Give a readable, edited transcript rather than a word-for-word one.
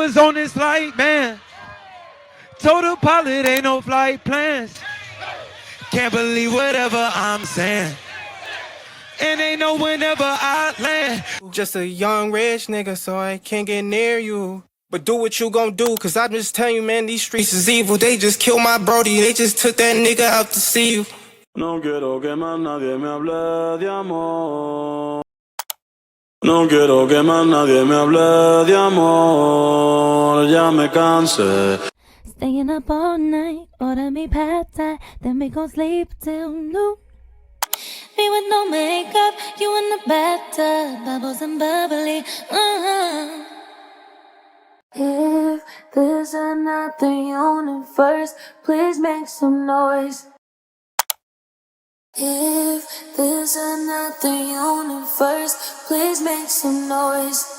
was on this flight, man. Told the pilot ain't no flight plans. Can't believe whatever I'm saying. And ain't no whenever I land. Just a young rich nigga, so I can't get near you. But do what you gon' do, cause I just tell you, man, these streets is evil. They just killed my brody, they just took that nigga out to see you. No quiero que más nadie me hable de amor. No quiero que más nadie me hable de amor. Ya me cansé. Staying up all night, order me pad thai, then we gon' sleep till noon. Me with no makeup, you in the bathtub, bubbles and bubbly. If this is not the universe, please make some noise. If this is not the universe, please make some noise.